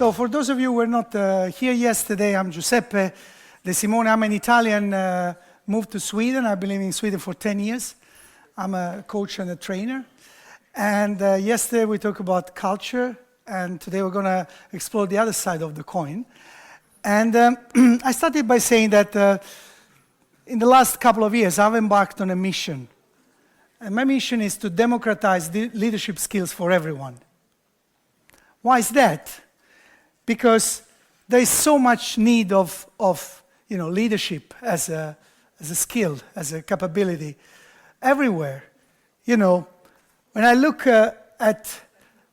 So for those of you who were not here yesterday, I'm Giuseppe De Simone. I'm an Italian, moved to Sweden. I've been living in Sweden for 10 years. I'm a coach and a trainer. And yesterday we talked about culture, and today we're going to explore the other side of the coin. And I started by saying that in the last couple of years, I've embarked on a mission. And my mission is to democratize the leadership skills for everyone. Why is that? Because there is so much need of leadership as a skill, as a capability, everywhere. When I look at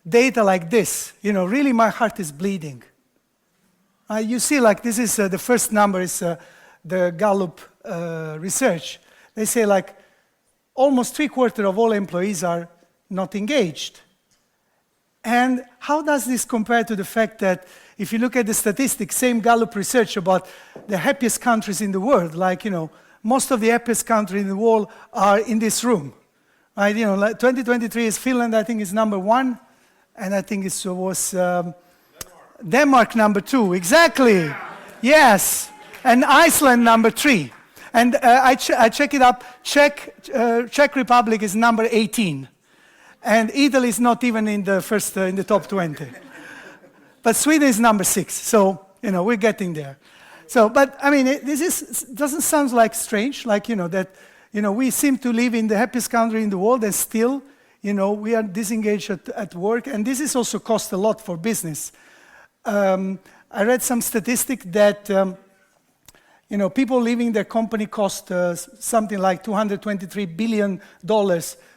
data like this, really my heart is bleeding. You see, this is the first number is the Gallup research. They say almost 3/4 of all employees are not engaged. And how does this compare to the fact that if you look at the statistics, same Gallup research about the happiest countries in the world, most of the happiest countries in the world are in this room. Right? 2023 is Finland, I think, is number 1, and I think it was Denmark number 2. Exactly. Yes. And Iceland number 3. And I check it up. Czech Republic is number 18. And Italy is not even in the first, in the top 20. But Sweden is number 6, so, we're getting there. So, but, this doesn't sound strange, that, we seem to live in the happiest country in the world, and still, we are disengaged at work, and this is also cost a lot for business. I read some statistic that, people leaving their company cost something like $223 billion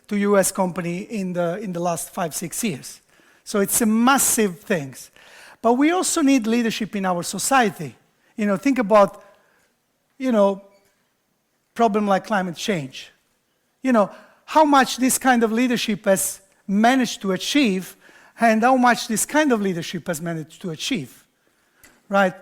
to U.S. company in the last 5-6 years. So it's a massive thing. But we also need leadership in our society. Think about, problem like climate change. How much this kind of leadership has managed to achieve, and how much this kind of leadership has managed to achieve, right?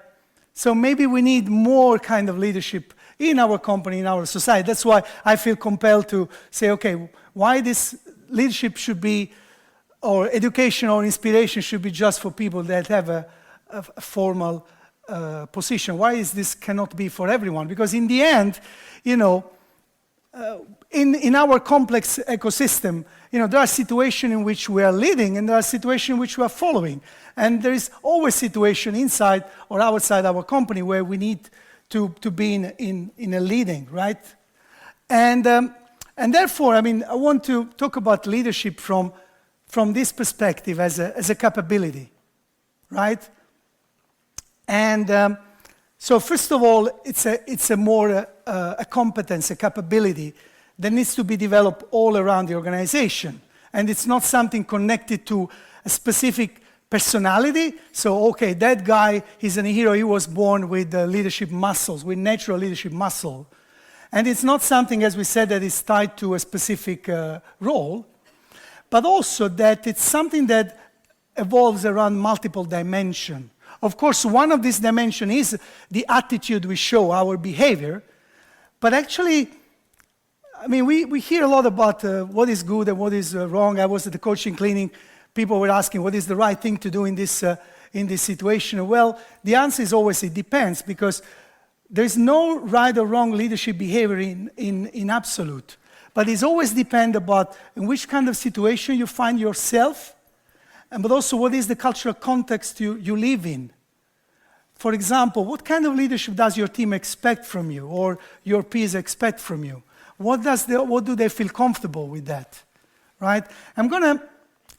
So maybe we need more kind of leadership in our company, in our society. That's why I feel compelled to say, okay, why this leadership should be, or education or inspiration should be just for people that have a formal position. Why is this cannot be for everyone? Because in the end, in our complex ecosystem, there are situations in which we are leading, and there are situations in which we are following. And there is always situation inside or outside our company where we need to be in a leading, right? And therefore, I want to talk about leadership from this perspective as a capability, right? And so first of all, it's a more a competence, a capability that needs to be developed all around the organization. And it's not something connected to a specific personality. So, okay, that guy, he's a hero, he was born with leadership muscles, with natural leadership muscle. And it's not something, as we said, that is tied to a specific role, but also that it's something that evolves around multiple dimensions. Of course, one of these dimensions is the attitude we show, our behavior, but actually, we hear a lot about what is good and what is wrong. I was at the coaching clinic, people were asking what is the right thing to do in this situation. Well, the answer is always it depends, because there's no right or wrong leadership behavior in absolute. But it's always depend about in which kind of situation you find yourself, but also what is the cultural context you live in. For example, what kind of leadership does your team expect from you, or your peers expect from you? What do they feel comfortable with that, right? I'm going to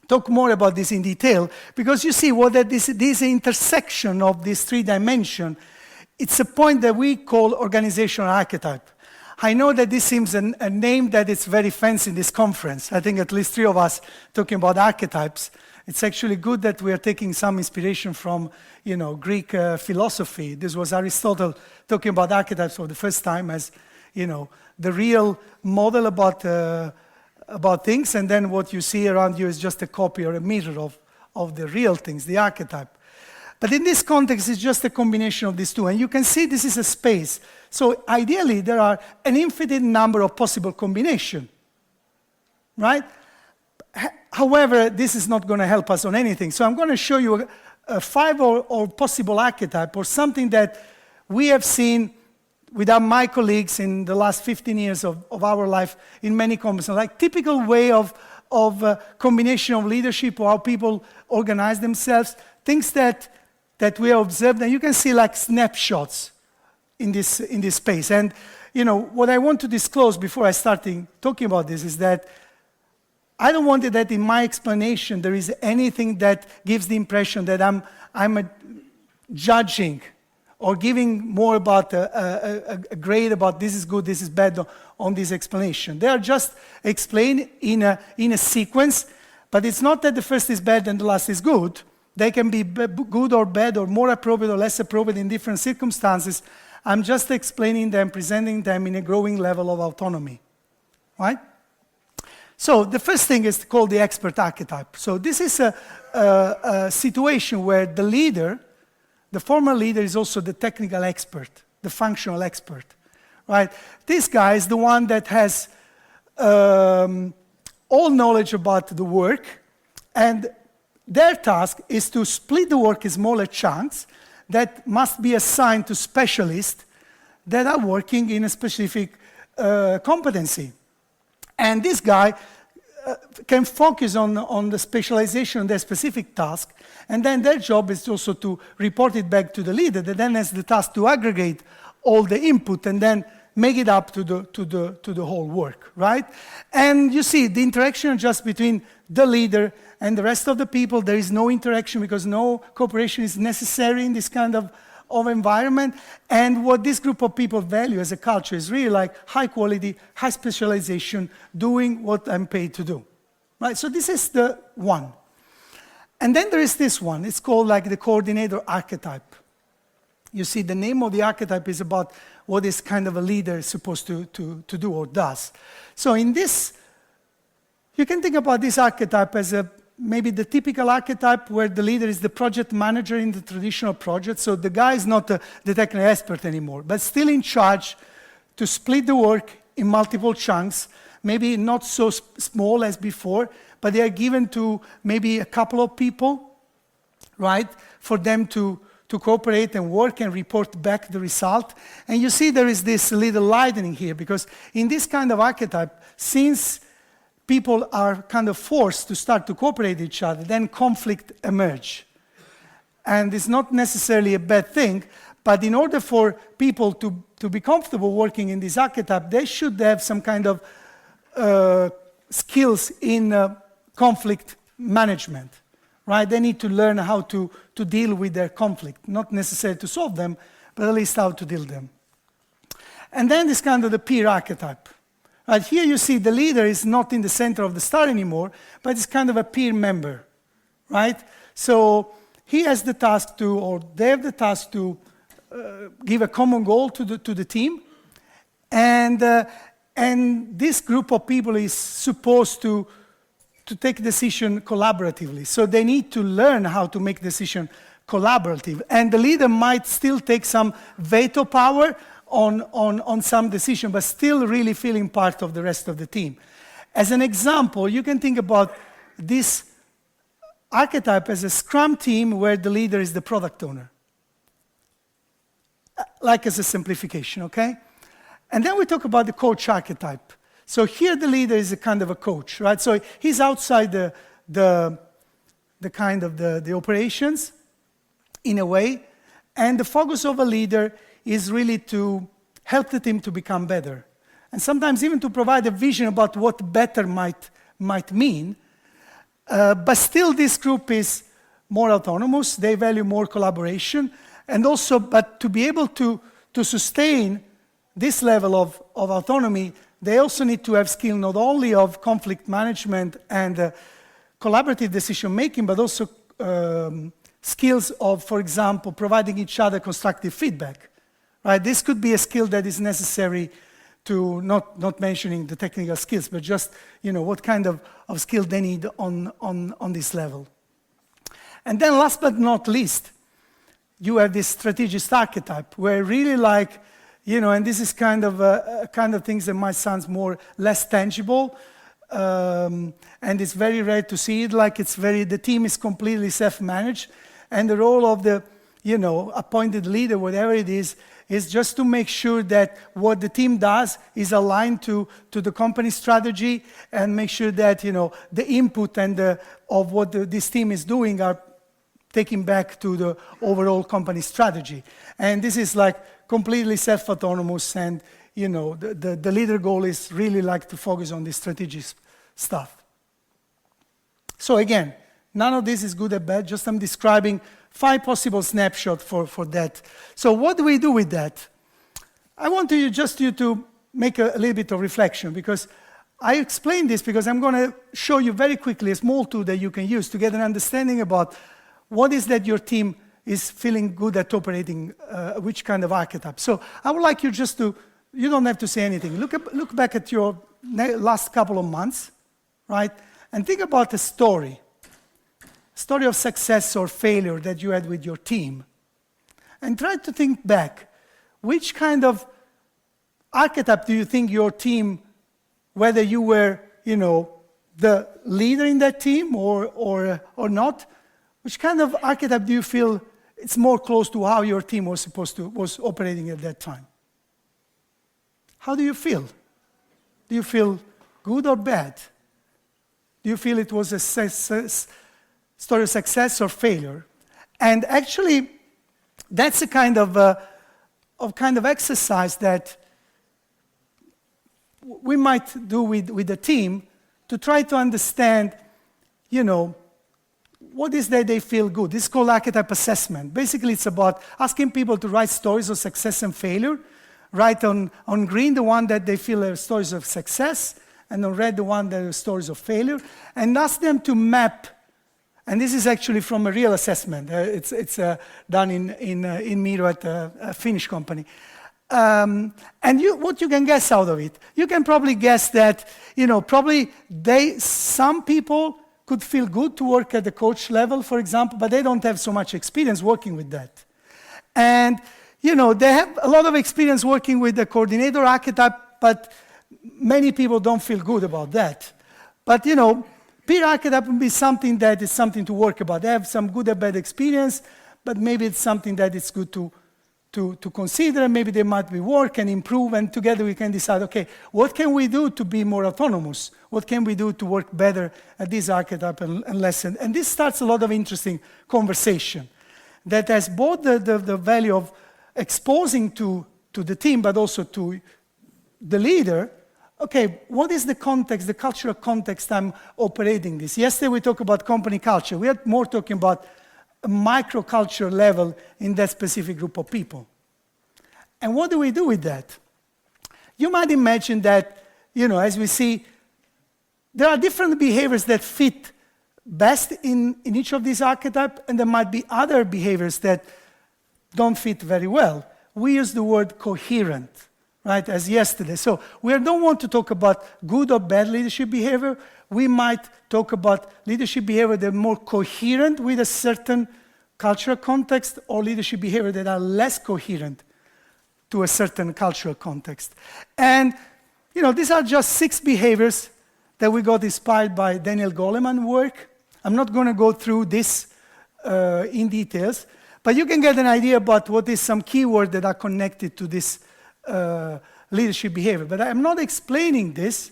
talk more about this in detail, because you see this intersection of these 3 dimensions, it's a point that we call organizational archetype. I know that this seems a name that is very fancy in this conference. I think at least 3 of us talking about archetypes. It's actually good that we are taking some inspiration from, Greek philosophy. This was Aristotle talking about archetypes for the first time as, the real model about things, and then what you see around you is just a copy or a mirror of the real things, the archetype. But in this context, it's just a combination of these 2. And you can see this is a space. So ideally, there are an infinite number of possible combinations, right? However, this is not going to help us on anything. So I'm going to show you five or possible archetype or something that we have seen with my colleagues in the last 15 years of our life in many companies, like typical way of combination of leadership or how people organize themselves, things that we have observed, and you can see like snapshots in this space. And what I want to disclose before I start talking about this is that I don't want that in my explanation there is anything that gives the impression that I'm judging or giving more about a grade about this is good, this is bad on this explanation. They are just explained in a sequence, but it's not that the first is bad and the last is good. They can be good or bad or more appropriate or less appropriate in different circumstances. I'm just explaining them, presenting them in a growing level of autonomy, right? So the first thing is called the expert archetype. So this is a situation where the leader, the former leader, is also the technical expert, the functional expert, right? This guy is the one that has all knowledge about the work, and their task is to split the work in smaller chunks that must be assigned to specialists that are working in a specific competency. And this guy can focus on the specialization of their specific task, and then their job is also to report it back to the leader that then has the task to aggregate all the input and then make it up to the whole work, right? And you see the interaction just between the leader and the rest of the people. There is no interaction because no cooperation is necessary in this kind of environment. And what this group of people value as a culture is really like high quality, high specialization, doing what I'm paid to do, right? So this is the one. And then there is this one. It's called like the coordinator archetype. You see, the name of the archetype is about what is kind of a leader is supposed to do or does. So in this, you can think about this archetype as maybe the typical archetype where the leader is the project manager in the traditional project. So the guy is not the technical expert anymore, but still in charge to split the work in multiple chunks, maybe not so small as before, but they are given to maybe a couple of people, right, for them to cooperate and work and report back the result. And you see there is this little lightening here, because in this kind of archetype, since people are kind of forced to start to cooperate with each other, then conflict emerge. And it's not necessarily a bad thing, but in order for people to be comfortable working in this archetype, they should have some kind of skills in conflict management, right? They need to learn how to deal with their conflict, not necessarily to solve them, but at least how to deal with them. And then this kind of the peer archetype. Right, here you see the leader is not in the center of the star anymore, but it's kind of a peer member, right? So he has the task to, or they have the task to give a common goal to the team, and this group of people is supposed to take decision collaboratively. So they need to learn how to make decision collaborative, and the leader might still take some veto power on some decision, but still really feeling part of the rest of the team. As an example, you can think about this archetype as a Scrum team where the leader is the product owner, like as a simplification, okay? And then we talk about the coach archetype. So here the leader is a kind of a coach, right? So he's outside the kind of the operations in a way, and the focus of a leader is really to help the team to become better. And sometimes even to provide a vision about what better might mean. But still this group is more autonomous, they value more collaboration, and also, but to be able to sustain this level of autonomy, they also need to have skill not only of conflict management and collaborative decision making, but also skills of, for example, providing each other constructive feedback. Right? This could be a skill that is necessary to, not mentioning the technical skills, but just what kind of skill they need on this level. And then last but not least, you have this strategist archetype, where really like, and this is kind of things that might sound less tangible, and it's very rare to see it, like the team is completely self-managed, And the role of the, appointed leader, whatever it is just to make sure that what the team does is aligned to the company strategy, and make sure that, the input and of what this team is doing are taken back to the overall company strategy. And this is like completely self-autonomous, and, the leader goal is really like to focus on the strategic stuff. So again, none of this is good or bad, just I'm describing 5 possible snapshots for that. So what do we do with that? I want you to make a little bit of reflection, because I explain this because I'm going to show you very quickly a small tool that you can use to get an understanding about what is that your team is feeling good at operating, which kind of archetype. So I would like you just to, you don't have to say anything. Look back at your last couple of months, right? And think about a story of success or failure that you had with your team. And try to think back, which kind of archetype do you think your team, whether you were, the leader in that team or not, which kind of archetype do you feel it's more close to how your team was operating at that time? How do you feel? Do you feel good or bad? Do you feel it was a story of success or failure? And actually, that's a kind of exercise that we might do with the team to try to understand, what is that they feel good. This is called archetype assessment. Basically, it's about asking people to write stories of success and failure. Write on green the one that they feel are stories of success, and on red the one that are stories of failure, and ask them to map. And this is actually from a real assessment. It's done in Miro at a Finnish company. And what you can guess out of it, you can probably guess that, probably some people could feel good to work at the coach level, for example, but they don't have so much experience working with that. And, they have a lot of experience working with the coordinator archetype, but many people don't feel good about that. But, peer archetype would be something that is something to work about. They have some good or bad experience, but maybe it's something that it's good to consider. Maybe there might be work and improve, and together we can decide, okay, what can we do to be more autonomous? What can we do to work better at this archetype and lesson? And this starts a lot of interesting conversation that has both the value of exposing to the team, but also to the leader. Okay, what is the context, the cultural context I'm operating this? Yesterday we talked about company culture. We are more talking about a microculture level in that specific group of people. And what do we do with that? You might imagine that, as we see, there are different behaviors that fit best in each of these archetypes, and there might be other behaviors that don't fit very well. We use the word coherent, right, as yesterday. So we don't want to talk about good or bad leadership behavior. We might talk about leadership behavior that are more coherent with a certain cultural context, or leadership behavior that are less coherent to a certain cultural context. And, these are just 6 behaviors that we got inspired by Daniel Goleman's work. I'm not going to go through this in details, but you can get an idea about what is some keywords that are connected to this leadership behavior. But I'm not explaining this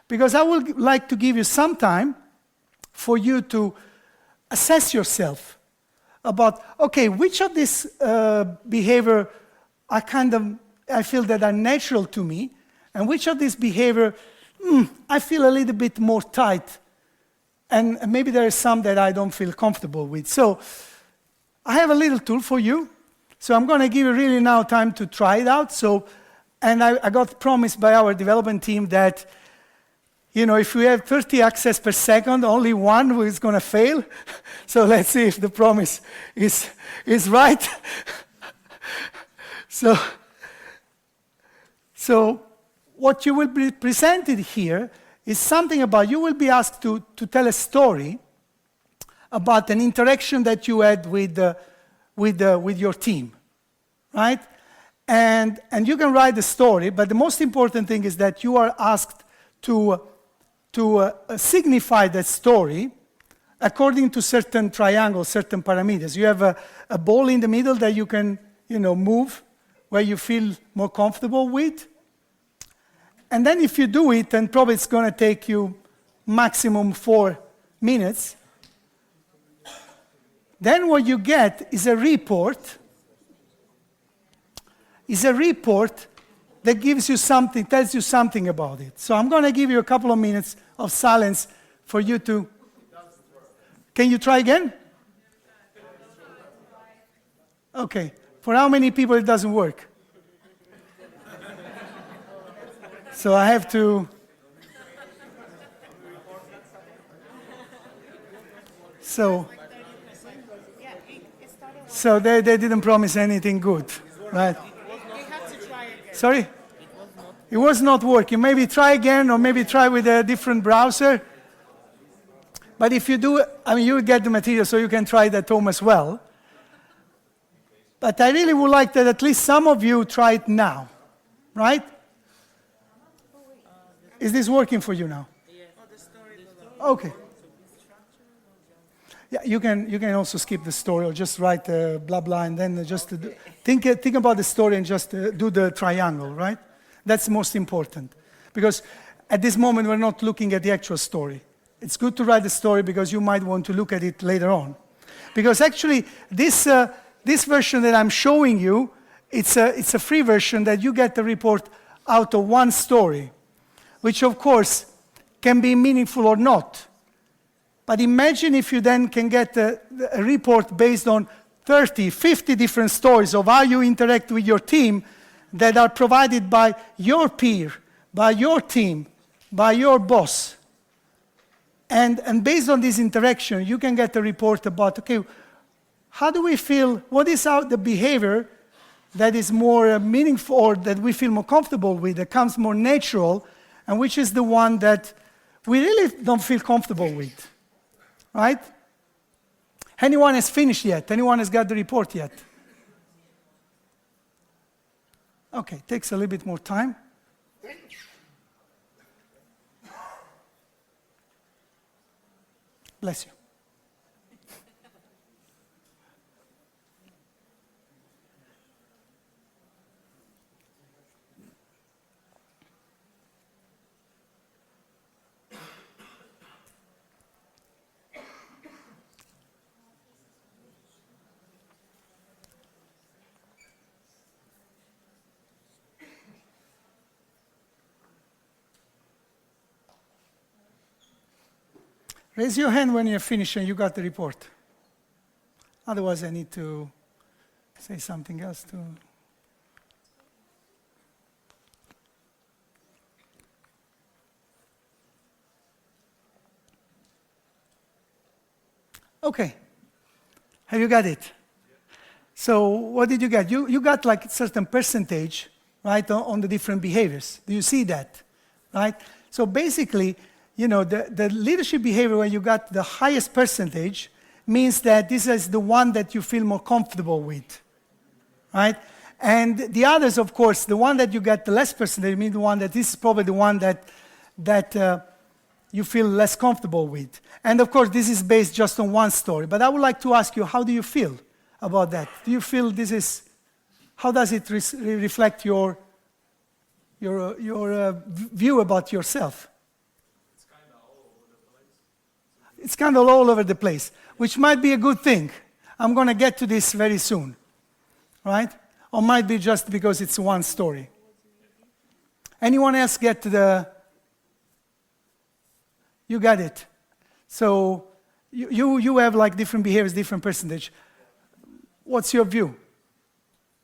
because I would like to give you some time for you to assess yourself about, okay, which of these behavior are I feel that are natural to me, and which of these behavior I feel a little bit more tight, and maybe there are some that I don't feel comfortable with. So I have a little tool for you. So I'm going to give you really now time to try it out. And I got promised by our development team that, if we have 30 access per second, only one is going to fail. So let's see if the promise is right. So what you will be presented here is something about, you will be asked to tell a story about an interaction that you had with your team, right? And you can write the story, but the most important thing is that you are asked to signify that story according to certain triangles, certain parameters. You have a ball in the middle that you can, move where you feel more comfortable with. And then if you do it, then probably it's going to take you maximum 4 minutes. Then what you get is a report. That gives you something, tells you something about it. So I'm going to give you a couple of minutes of silence for you to... Can you try again? Okay. For how many people it doesn't work? So I have to... So they didn't promise anything good, right? Sorry? It was not working. Maybe try again, or maybe try with a different browser. But if you do, you will get the material, so you can try it at home as well. But I really would like that at least some of you try it now, right? Is this working for you now? Okay. Yeah, you can also skip the story or just write blah blah and then just think about the story and just do the triangle, right? That's most important, because at this moment we're not looking at the actual story. It's good to write the story because you might want to look at it later on, because actually this version that I'm showing you, it's a free version that you get the report out of one story, which of course can be meaningful or not. But imagine if you then can get a report based on 30, 50 different stories of how you interact with your team that are provided by your peer, by your team, by your boss. And based on this interaction, you can get a report about, okay, how do we feel, what is the behavior that is more meaningful or that we feel more comfortable with, that comes more natural, and which is the one that we really don't feel comfortable with. Right? Anyone has finished yet? Anyone has got the report yet? Okay, takes a little bit more time. Bless you. Raise your hand when you're finished and you got the report. Otherwise, I need to say something else to... Okay. Have you got it? So what did you get? You got like a certain percentage, right, on the different behaviors. Do you see that? Right? So basically, the leadership behavior, when you got the highest percentage, means that this is the one that you feel more comfortable with, right? And the others, of course, the one that you get the less percentage, means the one that this is probably the one that you feel less comfortable with. And of course, this is based just on one story. But I would like to ask you, how do you feel about that? Do you feel how does it reflect your view about yourself? It's kind of all over the place, which might be a good thing. I'm going to get to this very soon, right? Or might be just because it's one story. Anyone else get you got it. So you have like different behaviors, different percentage. What's your view?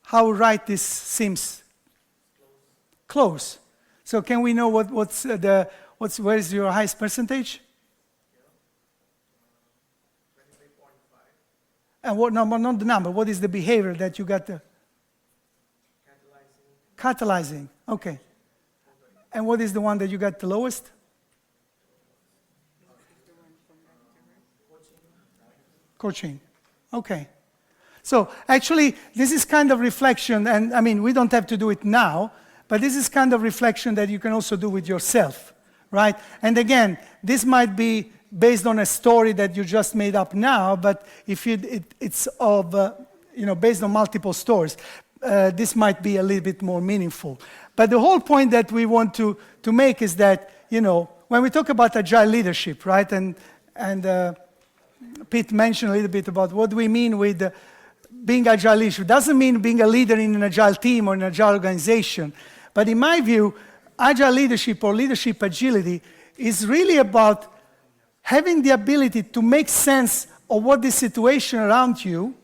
How right this seems? Close. So can we know where is your highest percentage? And what number, not the number, what is the behavior that you got? Catalyzing. Okay. And what is the one that you got the lowest? Coaching. Okay. So actually, this is kind of reflection, and we don't have to do it now, but this is kind of reflection that you can also do with yourself, right? And again, this might be based on a story that you just made up now, but if it's of, based on multiple stories, this might be a little bit more meaningful. But the whole point that we want to make is that, when we talk about agile leadership, right, and Pete mentioned a little bit about what we mean with being agile leadership. It doesn't mean being a leader in an agile team or an agile organization. But in my view, agile leadership or leadership agility is really about having the ability to make sense of what the situation around you,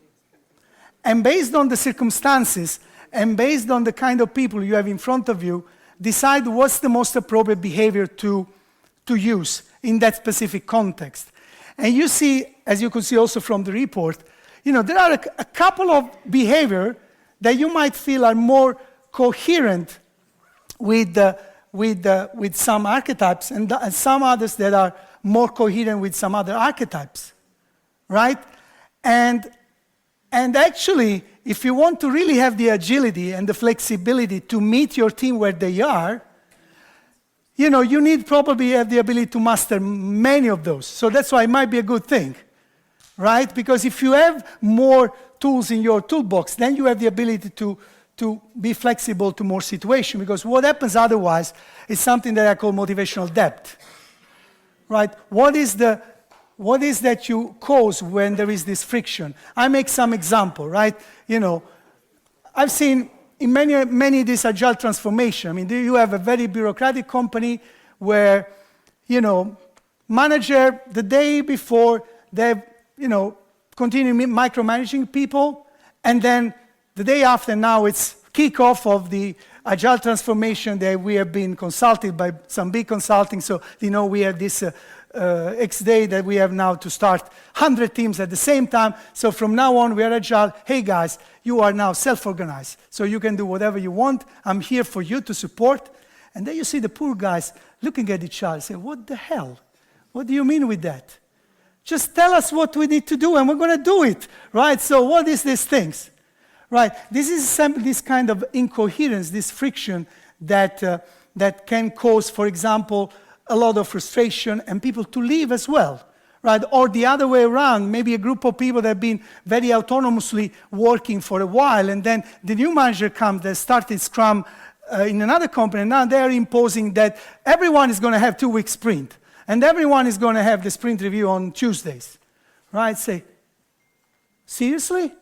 and based on the circumstances and based on the kind of people you have in front of you, decide what's the most appropriate behavior to use in that specific context. And you see, as you could see also from the report, there are a couple of behavior that you might feel are more coherent with some archetypes, and some others that are more coherent with some other archetypes, right? And actually, if you want to really have the agility and the flexibility to meet your team where they are, you need probably have the ability to master many of those. So that's why it might be a good thing, right? Because if you have more tools in your toolbox, then you have the ability to be flexible to more situations. Because what happens otherwise is something that I call motivational debt, right? What is that you cause when there is this friction? I make some example, right? I've seen in many this agile transformation. I mean, you have a very bureaucratic company where, manager the day before they, continue micromanaging people, and then the day after now it's kickoff of the agile transformation that we have been consulted by some big consulting. So, we have this X day that we have now to start 100 teams at the same time. So from now on, we are agile. Hey guys, you are now self-organized. So you can do whatever you want. I'm here for you to support. And then you see the poor guys looking at each other and say, what the hell? What do you mean with that? Just tell us what we need to do and we're going to do it, right? So what is these things? Right, this is this kind of incoherence, this friction that can cause, for example, a lot of frustration and people to leave as well, right? Or the other way around, maybe a group of people that have been very autonomously working for a while, and then the new manager comes that started Scrum in another company, and now they're imposing that everyone is going to have 2-week sprint, and everyone is going to have the sprint review on Tuesdays, right? Say, seriously?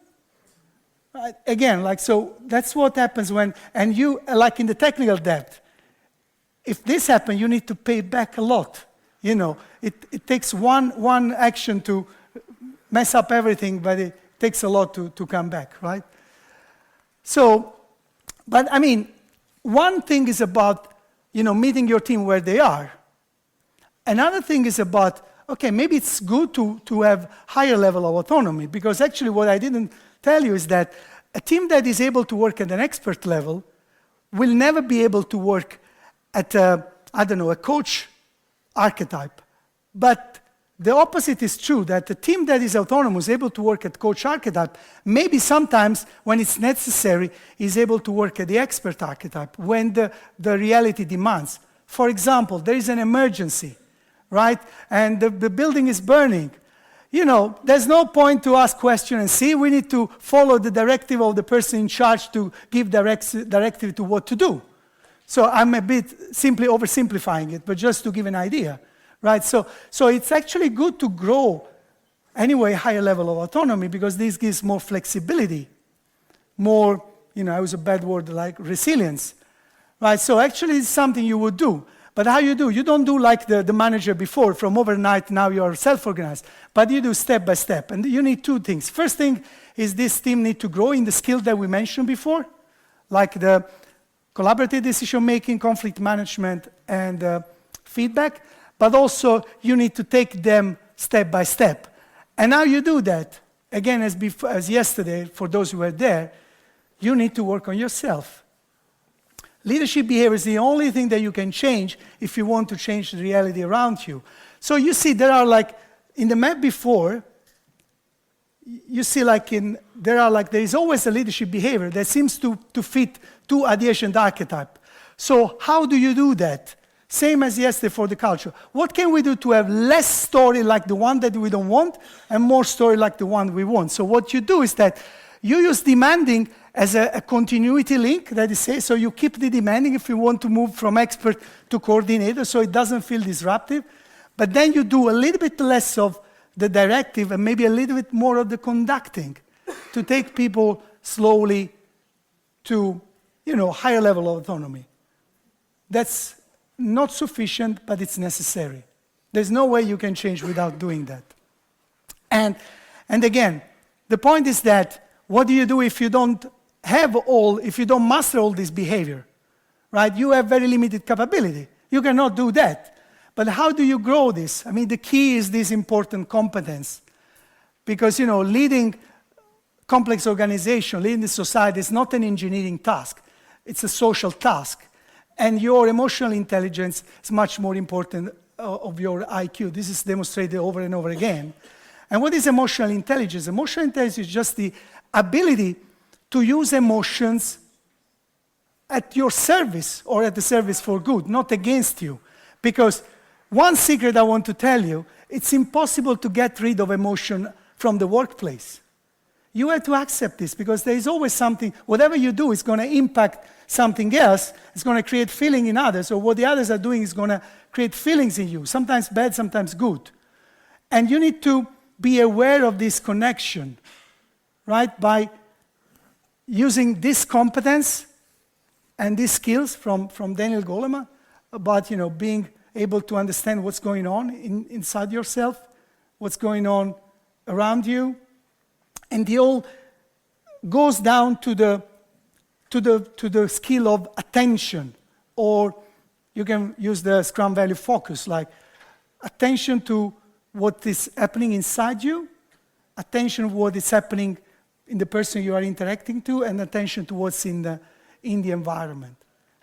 Again, so that's what happens when, and you, like in the technical debt, if this happens, you need to pay back a lot. It takes one action to mess up everything, but it takes a lot to come back, right? So, but I mean, one thing is about, meeting your team where they are. Another thing is about, okay, maybe it's good to have higher level of autonomy, because actually what I didn't tell you is that a team that is able to work at an expert level will never be able to work at a coach archetype. But the opposite is true, that a team that is autonomous, able to work at coach archetype, maybe sometimes when it's necessary, is able to work at the expert archetype when the reality demands. For example, there is an emergency, right? And the building is burning. There's no point to ask questions and see. We need to follow the directive of the person in charge to give directive to what to do. So I'm a bit simply oversimplifying it, but just to give an idea, right? So it's actually good to grow anyway higher level of autonomy, because this gives more flexibility, more, I use a bad word like resilience, right? So actually it's something you would do. But how you do? You don't do like the manager before, from overnight, now you're self-organized. But you do step by step. And you need 2 things. First thing is this team need to grow in the skills that we mentioned before, like the collaborative decision-making, conflict management, and feedback. But also, you need to take them step by step. And how you do that, again, as yesterday, for those who were there, you need to work on yourself. Leadership behavior is the only thing that you can change if you want to change the reality around you. So you see, there are in the map before, you see there is always a leadership behavior that seems to fit 2 adjacent archetypes. So how do you do that? Same as yesterday for the culture. What can we do to have less story like the one that we don't want and more story like the one we want? So what you do is that you use demanding as a continuity link, that is say, so you keep the demanding if you want to move from expert to coordinator so it doesn't feel disruptive. But then you do a little bit less of the directive and maybe a little bit more of the conducting to take people slowly to, higher level of autonomy. That's not sufficient, but it's necessary. There's no way you can change without doing that. And again, the point is that what do you do if you don't if you don't master all this behavior, right? You have very limited capability. You cannot do that. But how do you grow this? I mean, the key is this important competence. Because, leading complex organization, leading the society is not an engineering task. It's a social task. And your emotional intelligence is much more important of your IQ. This is demonstrated over and over again. And what is emotional intelligence? Emotional intelligence is just the ability to use emotions at your service or at the service for good, not against you. Because one secret I want to tell you, it's impossible to get rid of emotion from the workplace. You have to accept this because there is always something, whatever you do is going to impact something else. It's going to create feeling in others, or what the others are doing is going to create feelings in you, sometimes bad, sometimes good. And you need to be aware of this connection, right? By using this competence and these skills from Daniel Goleman about, being able to understand what's going on inside yourself, what's going on around you. And it all goes down to the skill of attention, or you can use the Scrum value focus, like attention to what is happening inside you, attention to what is happening in the person you are interacting to, and attention to what's in the environment.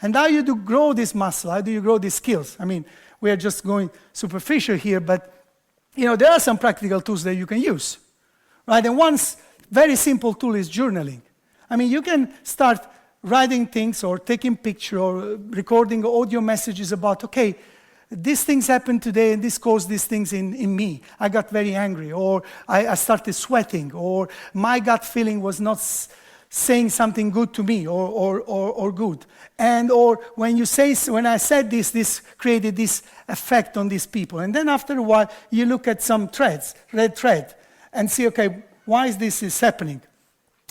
And how you do grow this muscle? How do you grow these skills? I mean, we are just going superficial here, but there are some practical tools that you can use, right? And one very simple tool is journaling. I mean, you can start writing things or taking pictures or recording audio messages about, okay, these things happened today and this caused these things in me. I got very angry, or I started sweating, or my gut feeling was not saying something good to me or good. And or when I said this created this effect on these people. And then after a while, you look at some red thread, and see, okay, why is this happening?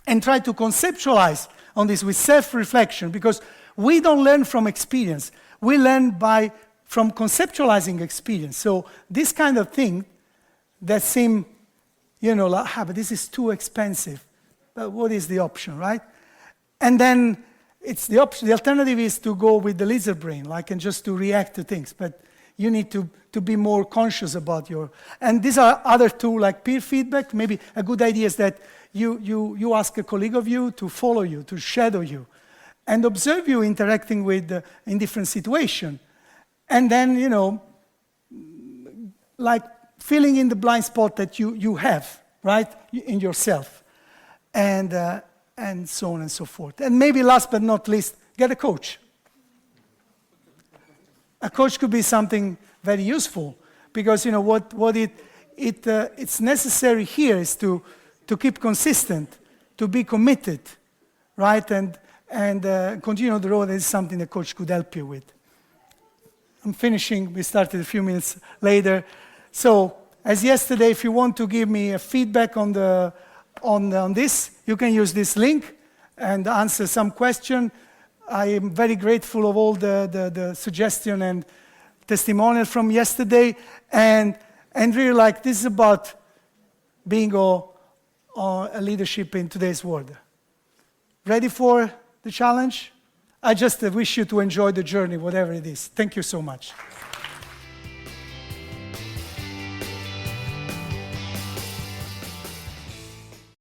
And try to conceptualize on this with self-reflection, because we don't learn from experience. We learn from conceptualizing experience. So this kind of thing that seem, but this is too expensive. But what is the option, right? And then it's the option. The alternative is to go with the lizard brain, and just to react to things. But you need to be more conscious about and these are other tools like peer feedback. Maybe a good idea is that you ask a colleague of you to follow you, to shadow you, and observe you interacting with in different situations. And then, filling in the blind spot that you have, right, in yourself. And so on and so forth. And maybe last but not least, get a coach. A coach could be something very useful, because it's necessary here is to keep consistent, to be committed, right, and continue on the road. Is something the coach could help you with. I'm finishing. We started a few minutes later. So as yesterday, if you want to give me a feedback on this, you can use this link and answer some question. I am very grateful of all the suggestion and testimonial from yesterday, and really this is about being a leadership in today's world. Ready for the challenge? I just wish you to enjoy the journey, whatever it is. Thank you so much.